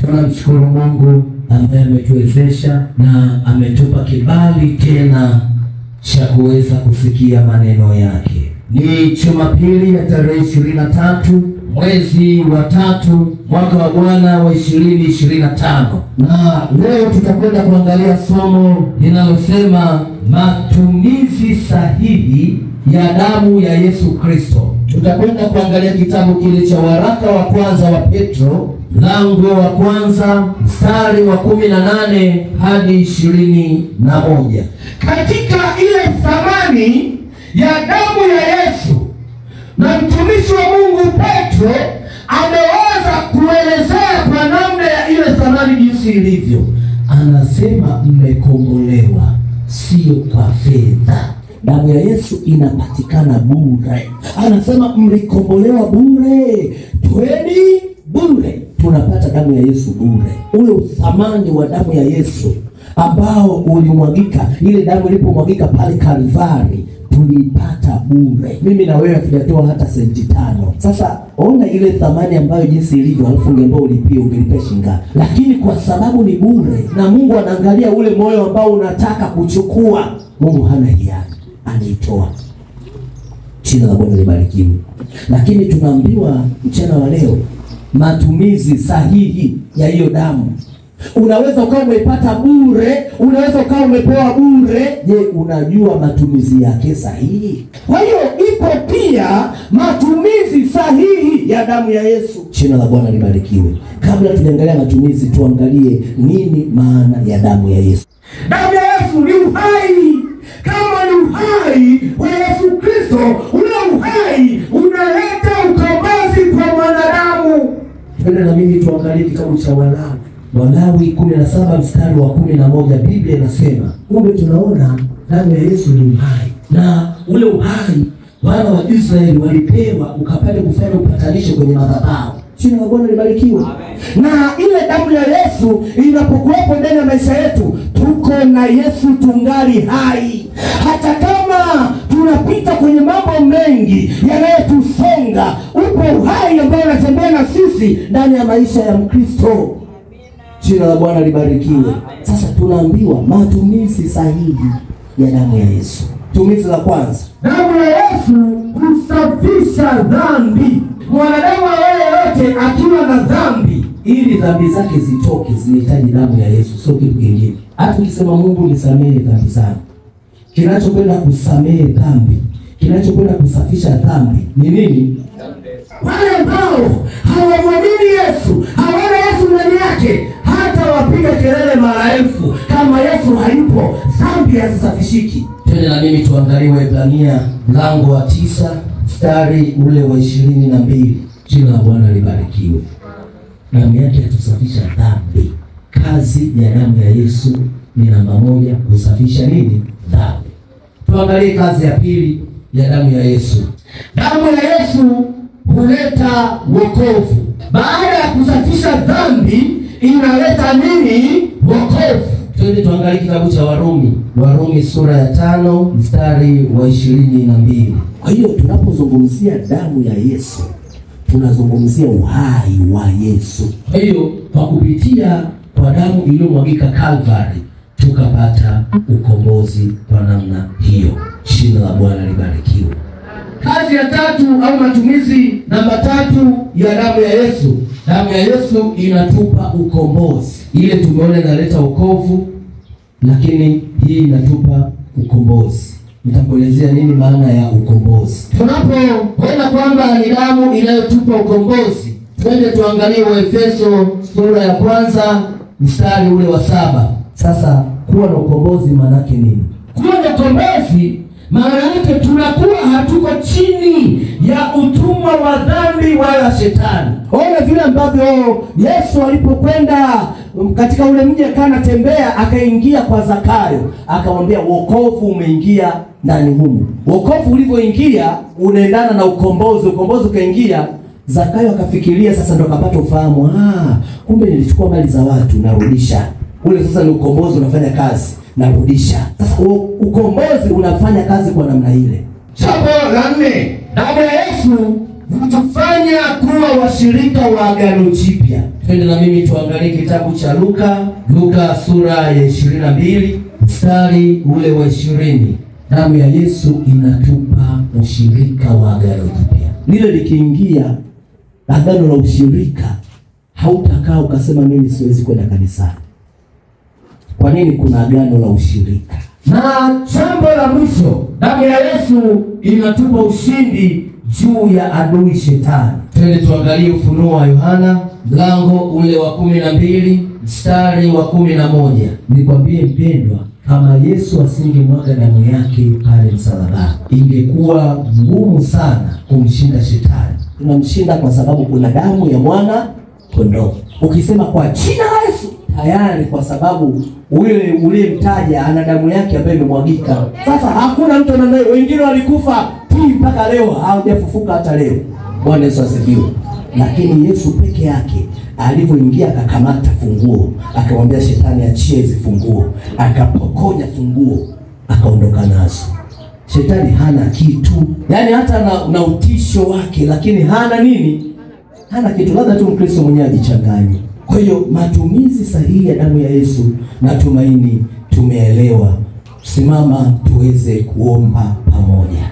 Tunamshukuru Mungu ambaye ametuwezesha na ametupa kibali tena cha kuweza kusikia maneno yake. Ni Jumapili ya tarehe 23 mwezi wa 3 mwaka wa Bwana wa 2025. Na leo tutakwenda kuangalia somo linalosema matumizi sahihi ya damu ya Yesu Kristo. Tutakwenda kuangalia kitabu kile cha waraka wa kwanza wa Petro, mlango wa kwanza mstari wa 18 hadi 21. Katika ile thamani ya damu ya Yesu, na mtumishi wa Mungu Petro ameweza kuelezea kwa namna ya ile thamani jinsi ilivyo. Anasema mmekombolewa sio kwa fedha. Damu ya Yesu inapatikana bure. Anasema mlikombolewa bure, tweni bure. Tunapata damu ya Yesu bure. Ule uthamani wa damu ya Yesu ambao ulimwagika, ile damu ilipomwagika pale Kalvari, tulipata bure. Mimi na wewe hatujatoa hata senti 5. Sasa ona ile thamani ambayo jinsi ilivyo, alafu ungeambia ulipie, ungelipa shinga. Lakini kwa sababu ni bure na Mungu anaangalia ule moyo ambao unataka kuchukua, Mungu hana hiari, anaitoa. Jina la Bwana libarikiwe. Lakini tunaambiwa mchana wa leo matumizi sahihi ya hiyo damu. Unaweza ukawa umeipata bure, unaweza ukawa umepewa bure. Je, unajua matumizi yake sahihi? Kwa hiyo ipo pia matumizi sahihi ya damu ya Yesu. Jina la Bwana libarikiwe. Kabla tujaangalia matumizi, tuangalie nini maana ya damu ya Yesu. Damu ya Yesu ni uhai. Kama ni uhai wa Yesu Kristo, ule uhai unaleta ukombozi kwa mwanadamu. Twende na mimi tuangalie kitabu cha Walawi 17 mstari wa 11. Biblia inasema, kumbe tunaona damu ya Yesu ni uhai, na ule uhai wana wa Israeli walipewa ukapate kufanya upatanisho kwenye madhabahu. Jina la Bwana libarikiwe. Na ile damu ya Yesu inapokuwepo ndani ya maisha yetu, tuko na Yesu tungali hai. Hata kama tunapita kwenye mambo mengi yanayotusonga, upo uhai ambao unatembea na sisi ndani ya maisha ya Mkristo. Jina la Bwana libarikiwe. Sasa tunaambiwa matumizi sahihi ya damu ya Yesu. Tumizi la kwanza, damu ya Yesu husafisha dhambi. Mwanadamu yeyote akiwa na dhambi, ili dhambi zake zitoke, zinahitaji damu ya Yesu, sio kitu kingine. Hata ukisema Mungu nisamehe dhambi zangu, kinachokwenda kusamehe dhambi, kinachokwenda kusafisha dhambi ni nini? Wale ambao hawamwamini Yesu, hawana Yesu ndani yake, hata wapiga kelele mara elfu, kama Yesu hayupo, dhambi hazisafishiki. Twende na mimi tuangalie Waebrania mlango wa 9 mstari ule wa 22. Jina la Bwana libarikiwe. Damu yake yatusafisha dhambi. Kazi ya damu ya Yesu ni namba 1, kusafisha nini? Dhambi. Tuangalie kazi ya pili ya damu ya Yesu. Damu ya Yesu huleta wokovu. Baada ya kusafisha dhambi, inaleta nini? Wokovu. Twende tuangalie kitabu cha Warumi sura ya 5 mstari wa 22. Kwa hiyo tunapozungumzia damu ya Yesu, tunazungumzia uhai wa Yesu. Kwa hiyo kwa kupitia kwa damu iliyomwagika Kalvari, tukapata ukombozi kwa namna hiyo. Jina la Bwana libarikiwe. Kazi ya tatu au matumizi namba 3 ya damu ya Yesu. Damu ya Yesu inatupa ukombozi. Ile tumeona inaleta wokovu, lakini hii inatupa ukombozi. Nitakuelezea nini maana ya ukombozi. Tunapoona kwamba ni damu inayotupa ukombozi, twende tuangalie Waefeso sura ya 1 mstari ule wa 7. Sasa kuwa na ukombozi maana yake nini? Kuwa na ukombozi maana yake tunakuwa hatuko chini ya utumwa wa dhambi wala shetani. Ona vile ambavyo Yesu alipokwenda katika ule mji akanatembea, akaingia kwa Zakayo, akamwambia wokovu umeingia ndani humu. Wokovu ulivyoingia unaendana na ukombozi, ukombozi ukaingia. Zakayo akafikiria, sasa ndo akapata ufahamu, kumbe nilichukua mali za watu narudisha. Ule sasa ni ukombozi unafanya kazi, narudisha. Sasa ukombozi unafanya kazi kwa namna ile. Jambo la 4, damu ya Yesu hutufanya kuwa washirika wa agano jipya. Twende na mimi tuangalie kitabu cha Luka sura ya 22 mstari ule wa 20. Damu ya Yesu inatupa ushirika wa agano jipya. Lile likiingia agano la ushirika, hautakaa ukasema mimi siwezi kwenda kanisani. Kwa nini? Kuna agano la ushirika. Na jambo la mwisho, damu ya Yesu inatupa ushindi juu ya adui shetani. Twende tuangalie Ufunuo wa Yohana mlango ule wa 12 mstari wa 11. Nikwambie mpendwa, kama Yesu asingemwaga damu yake pale msalabani, ingekuwa ngumu sana kumshinda shetani. Tunamshinda kwa sababu kuna damu ya mwana kondoo. Ukisema kwa jina la Yesu, tayari kwa sababu ule uliyemtaja ana damu yake ambayo imemwagika. Sasa hakuna mtu anaye, wengine walikufa mpaka leo hawajafufuka hata leo. Bwana Yesu asifiwe. Lakini Yesu peke yake alipoingia akakamata funguo, akamwambia shetani achie hizo funguo, akapokonya funguo, akaondoka nazo. Shetani hana kitu, yaani hata na utisho wake, lakini hana nini? Hana kitu. Labda tu Mkristo mwenyewe ajichanganye. Kwa hiyo matumizi sahihi ya damu ya Yesu, natumaini tumeelewa. Simama tuweze kuomba pamoja.